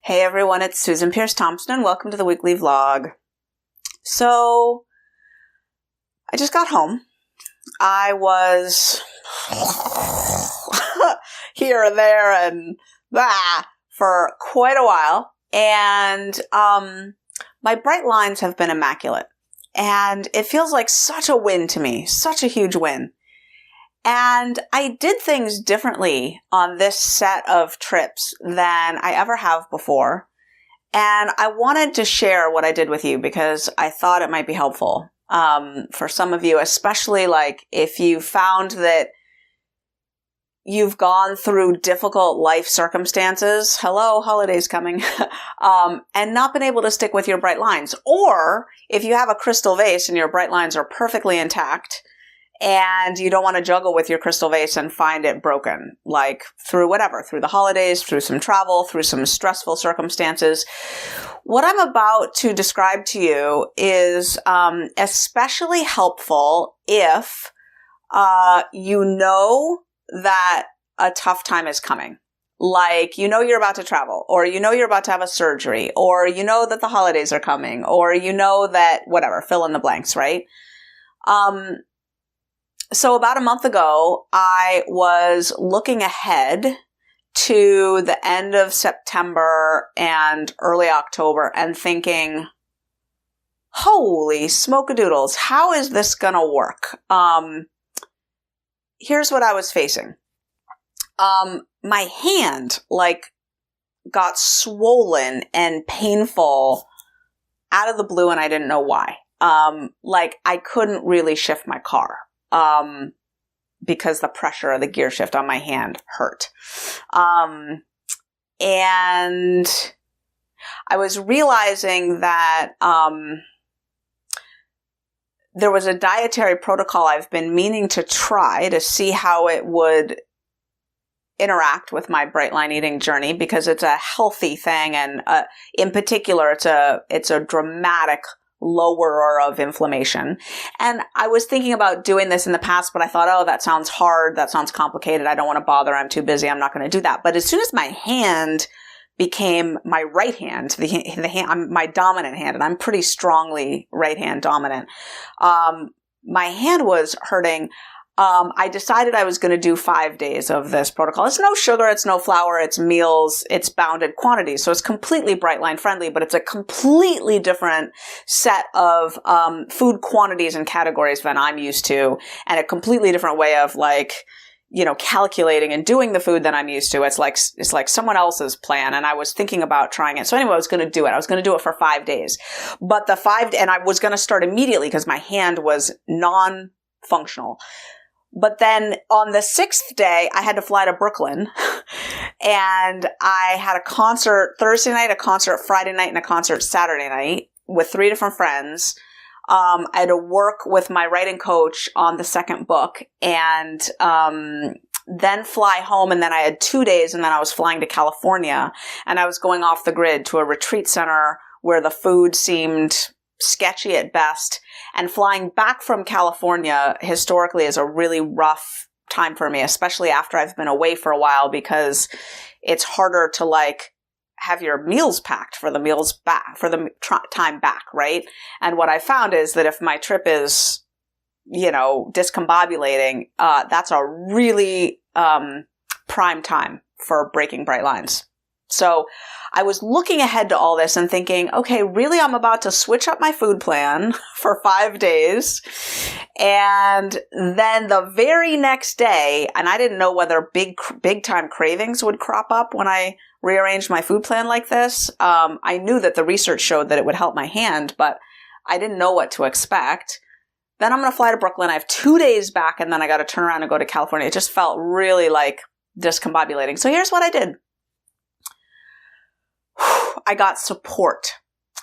Hey everyone, it's Susan Pierce Thompson and welcome to the weekly vlog. So, I just got home. I was here and there and for quite a while. And my bright lines have been immaculate. And it feels like such a win to me, such a huge win. And I did things differently on this set of trips than I ever have before. And I wanted to share what I did with you because I thought it might be helpful for some of you, especially like if you found that you've gone through difficult life circumstances, hello, holidays coming, and not been able to stick with your bright lines. Or if you have a crystal vase and your bright lines are perfectly intact, and you don't want to juggle with your crystal vase and find it broken, like through whatever, through the holidays, through some travel, through some stressful circumstances. What I'm about to describe to you is especially helpful if you know that a tough time is coming. Like, you know you're about to travel, or you know you're about to have a surgery, or you know that the holidays are coming, or you know that whatever, fill in the blanks, right? So about a month ago, I was looking ahead to the end of September and early October and thinking, holy smoke-a-doodles, how is this gonna work? Here's what I was facing. My hand, got swollen and painful out of the blue and I didn't know why. I couldn't really shift my car. Because the pressure of the gear shift on my hand hurt. And I was realizing that, there was a dietary protocol I've been meaning to try to see how it would interact with my bright line eating journey because it's a healthy thing. And, in particular, it's a dramatic lowerer of inflammation. And I was thinking about doing this in the past, but I thought, oh, that sounds hard. That sounds complicated. I don't want to bother. I'm too busy. I'm not going to do that. But as soon as my hand became my right hand, the hand, my dominant hand, and I'm pretty strongly right hand dominant, my hand was hurting. I decided I was going to do 5 days of this protocol. It's no sugar, it's no flour, it's meals, it's bounded quantities. So it's completely bright line friendly, but it's a completely different set of food quantities and categories than I'm used to, and a completely different way of calculating and doing the food than I'm used to. It's like someone else's plan, and I was thinking about trying it. So anyway, I was going to do it. I was going to do it for 5 days. But and I was going to start immediately because my hand was non-functional. But then on the 6th day, I had to fly to Brooklyn and I had a concert Thursday night, a concert Friday night, and a concert Saturday night with 3 different friends. I had to work with my writing coach on the second book and then fly home. And then I had 2 days and then I was flying to California and I was going off the grid to a retreat center where the food seemed sketchy at best, and flying back from California historically is a really rough time for me, especially after I've been away for a while because it's harder to have your meals packed for the meals back, for the time back, right? And what I found is that if my trip is, discombobulating, that's a really prime time for breaking bright lines. So I was looking ahead to all this and thinking, okay, really, I'm about to switch up my food plan for 5 days. And then the very next day, and I didn't know whether big time cravings would crop up when I rearranged my food plan like this. I knew that the research showed that it would help my hand, but I didn't know what to expect. Then I'm going to fly to Brooklyn. I have 2 days back and then I got to turn around and go to California. It just felt really discombobulating. So here's what I did. I got support.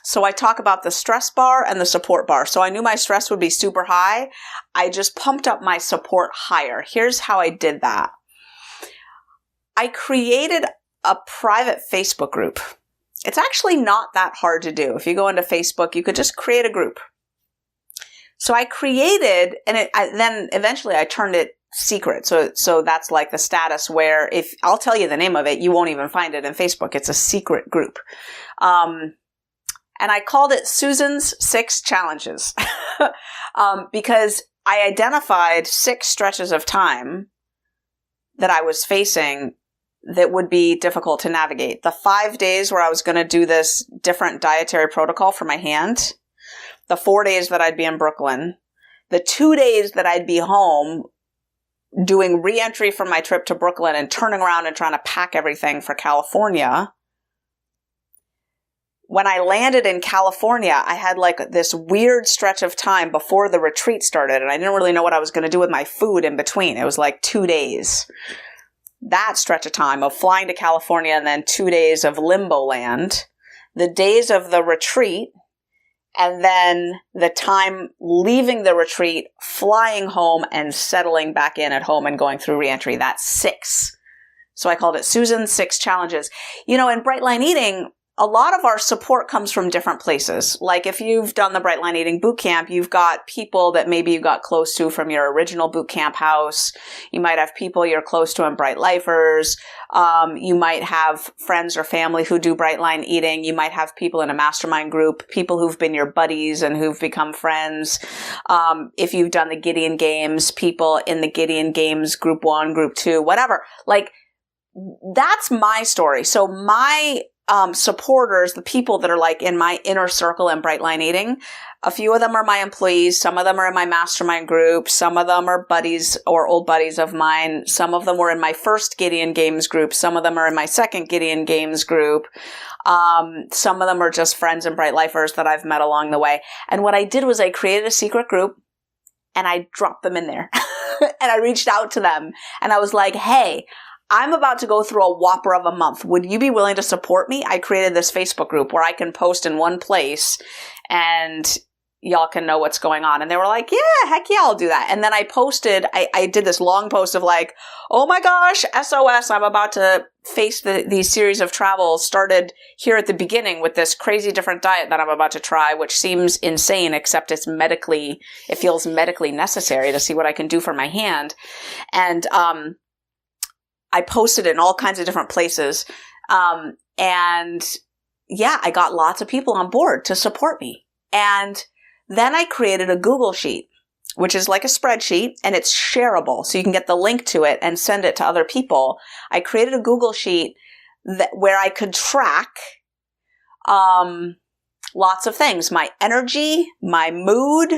So I talk about the stress bar and the support bar. So I knew my stress would be super high. I just pumped up my support higher. Here's how I did that. I created a private Facebook group. It's actually not that hard to do. If you go into Facebook, you could just create a group. So I created, and then eventually I turned it secret. So that's like the status where if I'll tell you the name of it, you won't even find it in Facebook. It's a secret group. And I called it Susan's 6 Challenges because I identified 6 stretches of time that I was facing that would be difficult to navigate. The 5 days where I was going to do this different dietary protocol for my hand, the 4 days that I'd be in Brooklyn, the 2 days that I'd be home doing re-entry from my trip to Brooklyn and turning around and trying to pack everything for California. When I landed in California, I had like this weird stretch of time before the retreat started, and I didn't really know what I was going to do with my food in between. It was like 2 days. That stretch of time of flying to California and then 2 days of limbo land, the days of the retreat, and then the time leaving the retreat, flying home and settling back in at home and going through reentry. That's 6. So I called it Susan's 6 Challenges. You know, in Bright Line Eating, a lot of our support comes from different places. Like if you've done the Bright Line Eating Bootcamp, you've got people that maybe you got close to from your original bootcamp house. You might have people you're close to in Bright Lifers. You might have friends or family who do Bright Line Eating. You might have people in a mastermind group, people who've been your buddies and who've become friends. If you've done the Gideon Games, people in the Gideon Games Group 1, Group 2, whatever. Like that's my story. So my supporters, the people that are like in my inner circle in Bright Line Eating, a few of them are my employees. Some of them are in my mastermind group. Some of them are buddies or old buddies of mine. Some of them were in my first Gideon Games group. Some of them are in my second Gideon Games group. Some of them are just friends and Bright Lifers that I've met along the way. And what I did was I created a secret group and I dropped them in there and I reached out to them and I was like, hey, I'm about to go through a whopper of a month. Would you be willing to support me? I created this Facebook group where I can post in one place and y'all can know what's going on. And they were like, yeah, heck yeah, I'll do that. And then I posted, I did this long post of like, oh my gosh, SOS, I'm about to face these series of travels. Started here at the beginning with this crazy different diet that I'm about to try, which seems insane, except it feels medically necessary to see what I can do for my hand. And, I posted it in all kinds of different places. And yeah, I got lots of people on board to support me. And then I created a Google Sheet, which is like a spreadsheet and it's shareable. So you can get the link to it and send it to other people. I created a Google Sheet where I could track, lots of things, my energy, my mood,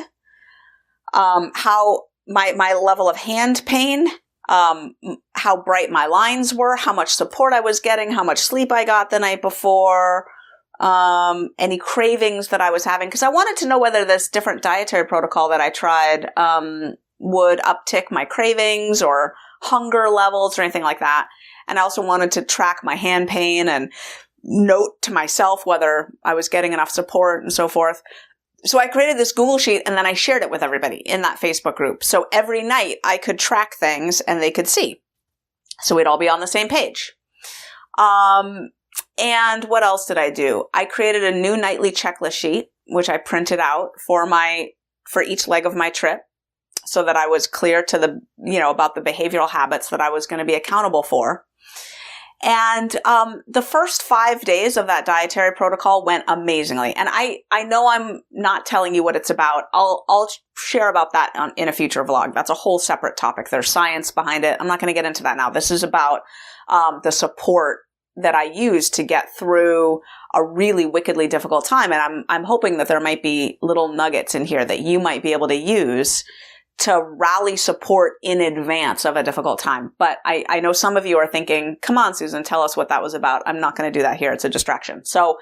how my level of hand pain, how bright my lines were, how much support I was getting, how much sleep I got the night before, any cravings that I was having. Because I wanted to know whether this different dietary protocol that I tried would uptick my cravings or hunger levels or anything like that. And I also wanted to track my hand pain and note to myself whether I was getting enough support and so forth. So I created this Google Sheet and then I shared it with everybody in that Facebook group. So every night I could track things and they could see. So we'd all be on the same page. And what else did I do? I created a new nightly checklist sheet, which I printed out for each leg of my trip so that I was clear to about the behavioral habits that I was going to be accountable for. And the first 5 days of that dietary protocol went amazingly. And I know I'm not telling you what it's about. I'll share about that in a future vlog. That's a whole separate topic. There's science behind it. I'm not going to get into that now. This is about the support that I used to get through a really wickedly difficult time. And I'm hoping that there might be little nuggets in here that you might be able to use to rally support in advance of a difficult time. But I know some of you are thinking, come on, Susan, tell us what that was about. I'm not going to do that here. It's a distraction. So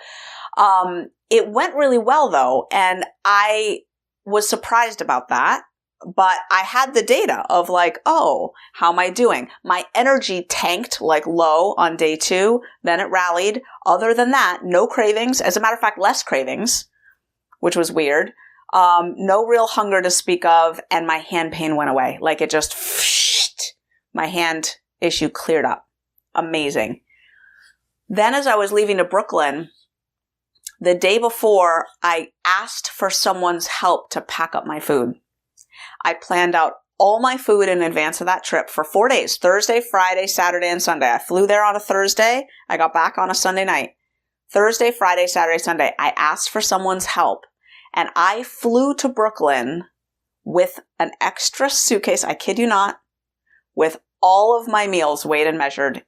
it went really well, though. And I was surprised about that. But I had the data of like, oh, how am I doing? My energy tanked like low on day 2. Then it rallied. Other than that, no cravings. As a matter of fact, less cravings, which was weird. No real hunger to speak of, and my hand pain went away. Like it just, my hand issue cleared up. Amazing. Then as I was leaving to Brooklyn, the day before, I asked for someone's help to pack up my food. I planned out all my food in advance of that trip for 4 days, Thursday, Friday, Saturday, and Sunday. I flew there on a Thursday. I got back on a Sunday night. Thursday, Friday, Saturday, Sunday. I asked for someone's help, and I flew to Brooklyn with an extra suitcase, I kid you not, with all of my meals weighed and measured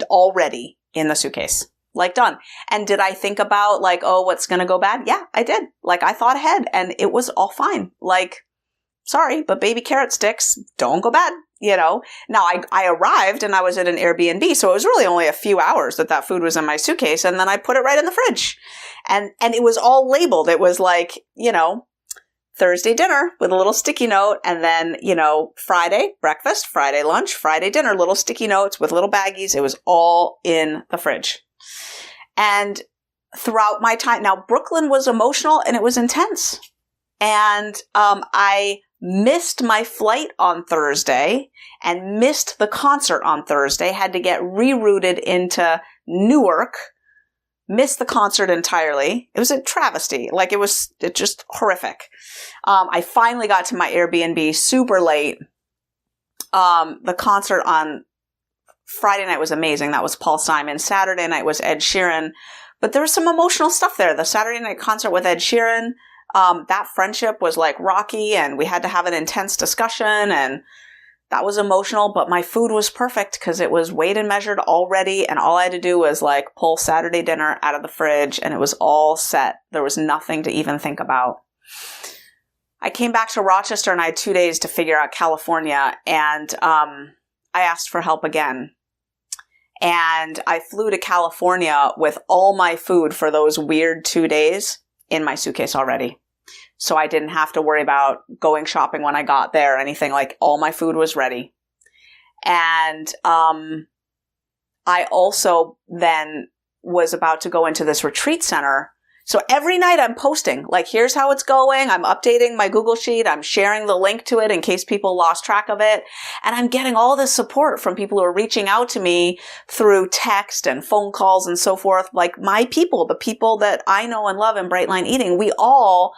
already in the suitcase. Like, done. And did I think about, like, oh, what's going to go bad? Yeah, I did. Like, I thought ahead, and it was all fine. Like, sorry, but baby carrot sticks don't go bad, you know? Now, I arrived, and I was at an Airbnb, so it was really only a few hours that food was in my suitcase, and then I put it right in the fridge. And it was all labeled. It was like, you know, Thursday dinner with a little sticky note, and then, you know, Friday breakfast, Friday lunch, Friday dinner, little sticky notes with little baggies. It was all in the fridge. And throughout my time, now Brooklyn was emotional and it was intense. And I missed my flight on Thursday and missed the concert on Thursday, had to get rerouted into Newark, missed the concert entirely. It was a travesty. Like, it just horrific. I finally got to my Airbnb super late. The concert on Friday night was amazing. That was Paul Simon. Saturday night was Ed Sheeran. But there was some emotional stuff there. The Saturday night concert with Ed Sheeran, that friendship was like rocky, and we had to have an intense discussion, and that was emotional. But my food was perfect because it was weighed and measured already, and all I had to do was like pull Saturday dinner out of the fridge, and it was all set. There was nothing to even think about. I came back to Rochester, and I had 2 days to figure out California, and I asked for help again. And I flew to California with all my food for those weird 2 days in my suitcase already. So I didn't have to worry about going shopping when I got there or anything. Like, all my food was ready. And I also then was about to go into this retreat center. So every night I'm posting, like, here's how it's going. I'm updating my Google Sheet. I'm sharing the link to it in case people lost track of it. And I'm getting all this support from people who are reaching out to me through text and phone calls and so forth. Like, my people, the people that I know and love in Bright Line Eating, we all,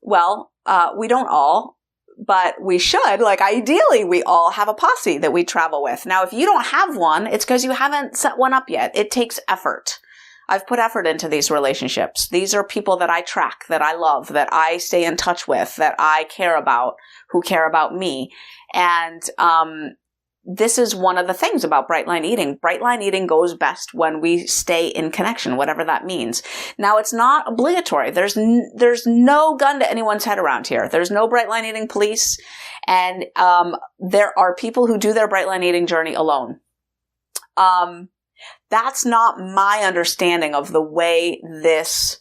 well, we don't all, but we should. Like, ideally, we all have a posse that we travel with. Now, if you don't have one, it's because you haven't set one up yet. It takes effort. I've put effort into these relationships. These are people that I track, that I love, that I stay in touch with, that I care about, who care about me. And this is one of the things about Bright Line Eating. Bright Line Eating goes best when we stay in connection, whatever that means. Now, it's not obligatory. There's no gun to anyone's head around here. There's no Bright Line Eating police. And there are people who do their Bright Line Eating journey alone. That's not my understanding of the way this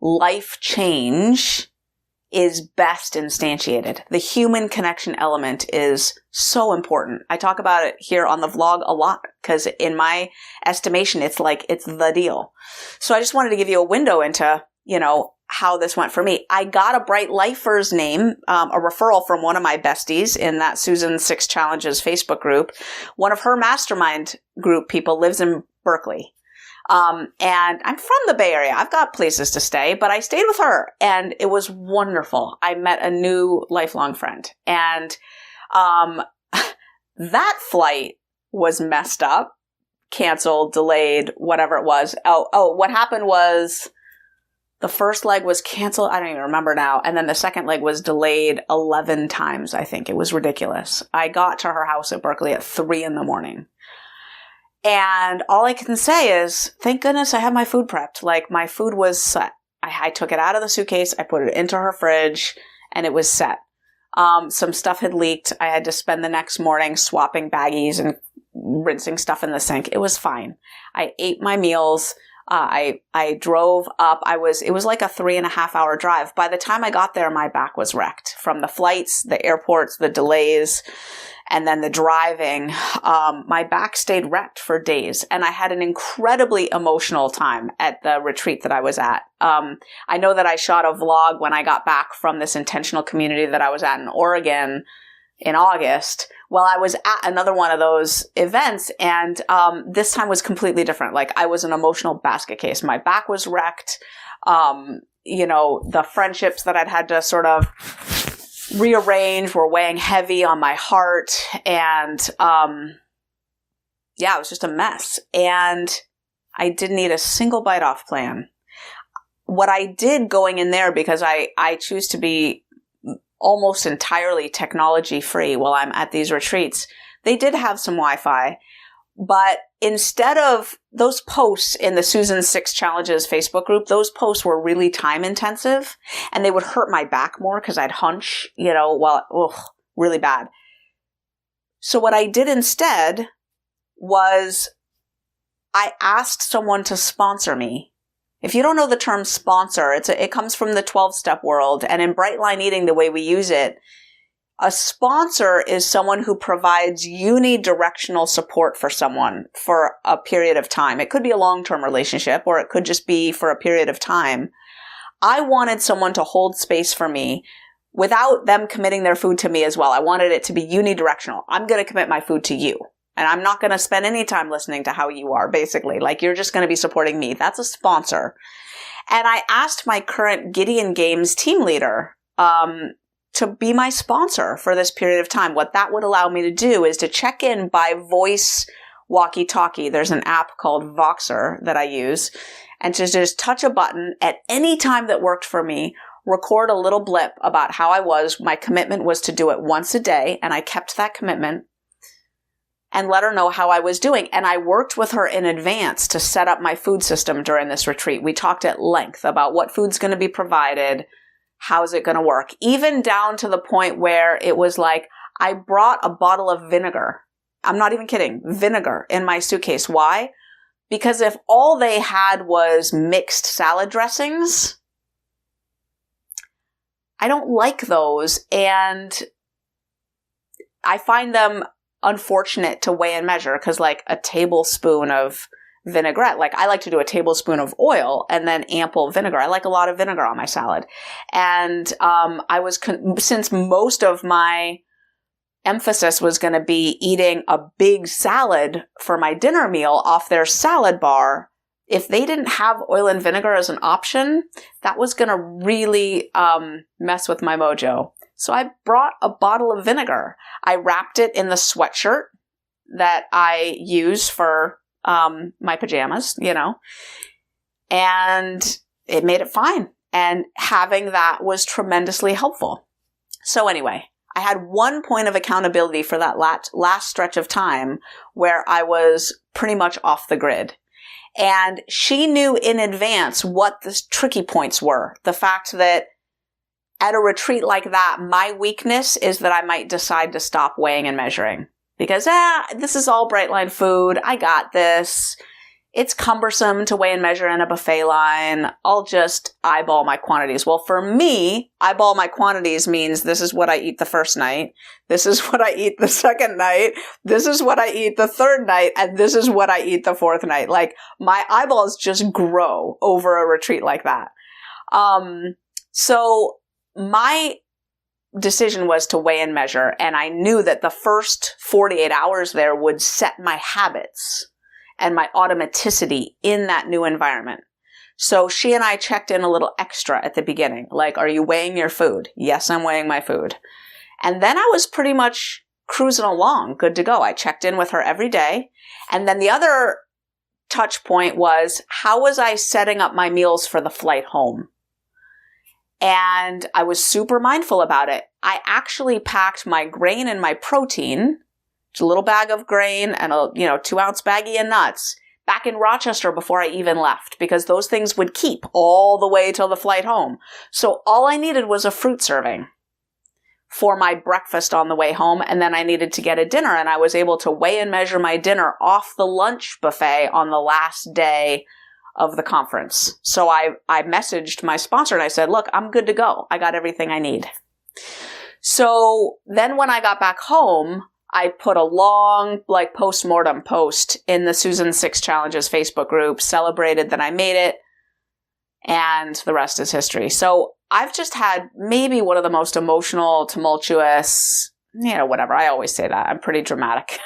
life change is best instantiated. The human connection element is so important. I talk about it here on the vlog a lot because in my estimation, it's the deal. So I just wanted to give you a window into, you know, how this went for me. I got a Bright Lifer's name, a referral from one of my besties in that Susan 6 Challenges Facebook group. One of her mastermind group people lives in Berkeley. And I'm from the Bay Area. I've got places to stay, but I stayed with her and it was wonderful. I met a new lifelong friend, and that flight was messed up, canceled, delayed, whatever it was. Oh, what happened was the first leg was canceled. I don't even remember now. And then the second leg was delayed 11 times, I think. It was ridiculous. I got to her house at Berkeley at 3 a.m. And all I can say is, thank goodness I had my food prepped. Like, my food was set. I took it out of the suitcase. I put it into her fridge and it was set. Some stuff had leaked. I had to spend the next morning swapping baggies and rinsing stuff in the sink. It was fine. I ate my meals. I drove up. It was like a 3.5 hour drive. By the time I got there, my back was wrecked from the flights, the airports, the delays, and then the driving. My back stayed wrecked for days, and I had an incredibly emotional time at the retreat that I was at. I know that I shot a vlog when I got back from this intentional community that I was at in Oregon in August. Well, I was at another one of those events, and this time was completely different. Like, I was an emotional basket case. My back was wrecked. You know, the friendships that I'd had to sort of rearranged, were weighing heavy on my heart. And, it was just a mess. And I didn't eat a single bite off plan. What I did going in there, because I choose to be almost entirely technology free while I'm at these retreats, they did have some Wi-Fi. But instead of those posts in the Susan 6 Challenges Facebook group, those posts were really time intensive and they would hurt my back more because I'd hunch, really bad. So what I did instead was I asked someone to sponsor me. If you don't know the term sponsor, it comes from the 12-step world. And in Bright Line Eating, the way we use it, a sponsor is someone who provides unidirectional support for someone for a period of time. It could be a long-term relationship, or it could just be for a period of time. I wanted someone to hold space for me without them committing their food to me as well. I wanted it to be unidirectional. I'm going to commit my food to you, and I'm not going to spend any time listening to how you are, basically. Like, you're just going to be supporting me. That's a sponsor. And I asked my current Gideon Games team leader, to be my sponsor for this period of time. What that would allow me to do is to check in by voice walkie-talkie. There's an app called Voxer that I use, and to just touch a button at any time that worked for me, record a little blip about how I was. My commitment was to do it once a day, and I kept that commitment, and let her know how I was doing. And I worked with her in advance to set up my food system during this retreat. We talked at length about what food's going to be provided, how's it going to work, even down to the point where it was like I brought a bottle of vinegar. I'm not even kidding. Vinegar in my suitcase. Why? Because if all they had was mixed salad dressings, I don't like those. And I find them unfortunate to weigh and measure, because like a tablespoon of vinaigrette, like I like to do a tablespoon of oil and then ample vinegar. I like a lot of vinegar on my salad. And since most of my emphasis was going to be eating a big salad for my dinner meal off their salad bar, if they didn't have oil and vinegar as an option, that was going to really mess with my mojo. So I brought a bottle of vinegar. I wrapped it in the sweatshirt that I use for my pajamas, and it made it fine. And having that was tremendously helpful. So anyway, I had one point of accountability for that last stretch of time where I was pretty much off the grid. And she knew in advance what the tricky points were. The fact that at a retreat like that, my weakness is that I might decide to stop weighing and measuring. Because, this is all Bright Line food. I got this. It's cumbersome to weigh and measure in a buffet line. I'll just eyeball my quantities. Well, for me, eyeball my quantities means this is what I eat the first night. This is what I eat the second night. This is what I eat the third night. And this is what I eat the fourth night. Like, my eyeballs just grow over a retreat like that. So my decision was to weigh and measure, and I knew that the first 48 hours there would set my habits and my automaticity in that new environment. So she and I checked in a little extra at the beginning. Like, are you weighing your food? Yes, I'm weighing my food. And then I was pretty much cruising along, good to go. I checked in with her every day. And then the other touch point was, how was I setting up my meals for the flight home? And I was super mindful about it. I actually packed my grain and my protein, a little bag of grain and a 2-ounce baggie of nuts, back in Rochester before I even left, because those things would keep all the way till the flight home. So all I needed was a fruit serving for my breakfast on the way home, and then I needed to get a dinner, and I was able to weigh and measure my dinner off the lunch buffet on the last day of the conference. So I messaged my sponsor and I said, look, I'm good to go. I got everything I need. So then when I got back home, I put a long, post-mortem post in the Susan 6 Challenges Facebook group, celebrated that I made it, and the rest is history. So I've just had maybe one of the most emotional, tumultuous, whatever. I always say that. I'm pretty dramatic.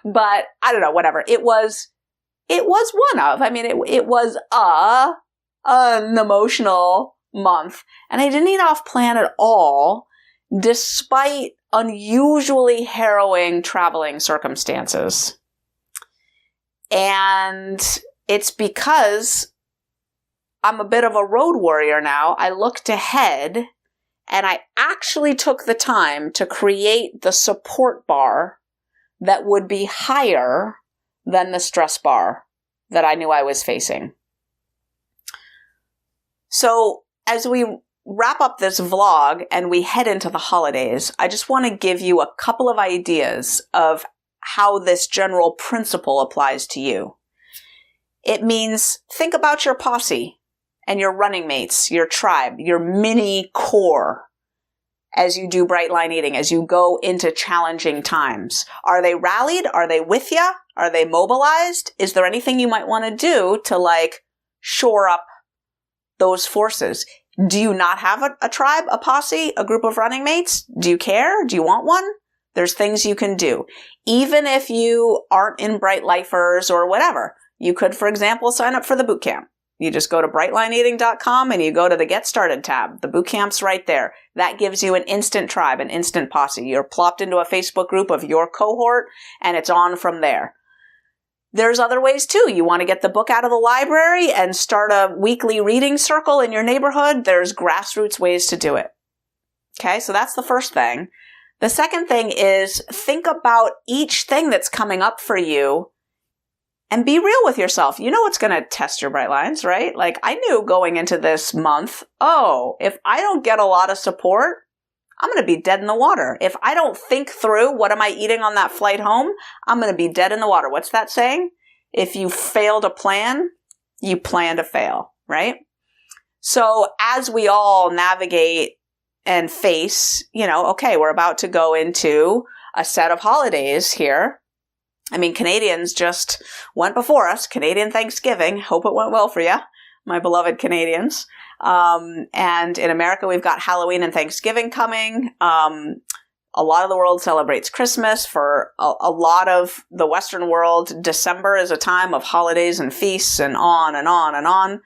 But I don't know, whatever. It was one of, it was an emotional month, and I didn't eat off plan at all. despite unusually harrowing traveling circumstances. And it's because I'm a bit of a road warrior now. I looked ahead and I actually took the time to create the support bar that would be higher than the stress bar that I knew I was facing. So as we wrap up this vlog and we head into the holidays, I just want to give you a couple of ideas of how this general principle applies to you. It means think about your posse and your running mates, your tribe, your mini core as you do bright line eating, as you go into challenging times. Are they rallied? Are they with you? Are they mobilized? Is there anything you might want to do to shore up those forces? Do you not have a tribe, a posse, a group of running mates? Do you care? Do you want one? There's things you can do. Even if you aren't in Bright Lifers or whatever, you could, for example, sign up for the boot camp. You just go to brightlineeating.com and you go to the Get Started tab. The boot camp's right there. That gives you an instant tribe, an instant posse. You're plopped into a Facebook group of your cohort and it's on from there. There's other ways too. You want to get the book out of the library and start a weekly reading circle in your neighborhood. There's grassroots ways to do it. Okay, so that's the first thing. The second thing is think about each thing that's coming up for you and be real with yourself. You know what's going to test your bright lines, right? I knew going into this month, if I don't get a lot of support, I'm going to be dead in the water. If I don't think through what am I eating on that flight home, I'm going to be dead in the water. What's that saying? If you fail to plan, you plan to fail, right? So as we all navigate and face, we're about to go into a set of holidays here. I mean, Canadians just went before us. Canadian Thanksgiving. Hope it went well for you, my beloved Canadians. And in America, we've got Halloween and Thanksgiving coming. A lot of the world celebrates Christmas. For a lot of the Western world, December is a time of holidays and feasts and on and on and on.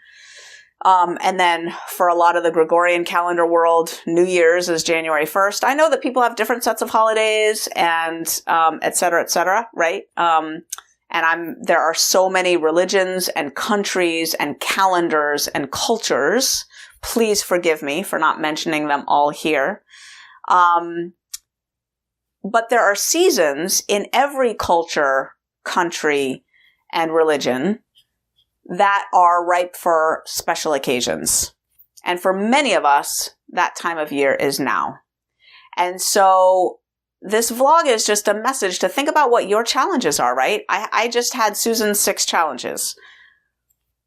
And then for a lot of the Gregorian calendar world, New Year's is January 1st. I know that people have different sets of holidays and, et cetera, right? There are so many religions and countries and calendars and cultures. Please forgive me for not mentioning them all here. But there are seasons in every culture, country, and religion that are ripe for special occasions. And for many of us, that time of year is now. And so this vlog is just a message to think about what your challenges are, right? I just had Susan's 6 challenges.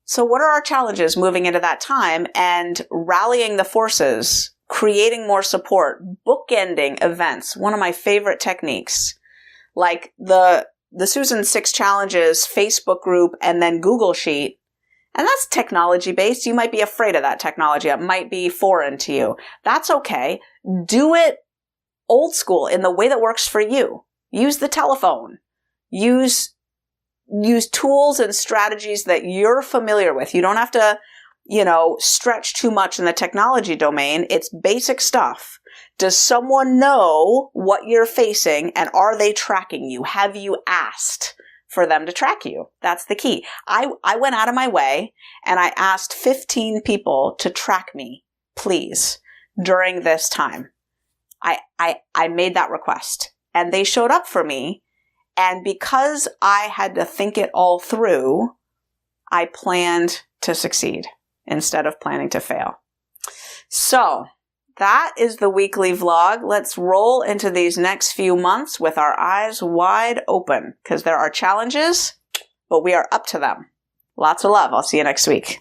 So what are our challenges moving into that time and rallying the forces, creating more support, bookending events? One of my favorite techniques, like the Susan 6 challenges Facebook group and then Google Sheet. And that's technology based. You might be afraid of that technology. It might be foreign to you. That's okay. Do it old school in the way that works for you. Use the telephone. Use tools and strategies that you're familiar with. You don't have to, stretch too much in the technology domain. It's basic stuff. Does someone know what you're facing and are they tracking you? Have you asked for them to track you? That's the key. I went out of my way and I asked 15 people to track me, please, during this time. I made that request and they showed up for me. And because I had to think it all through, I planned to succeed instead of planning to fail. So that is the weekly vlog. Let's roll into these next few months with our eyes wide open because there are challenges, but we are up to them. Lots of love. I'll see you next week.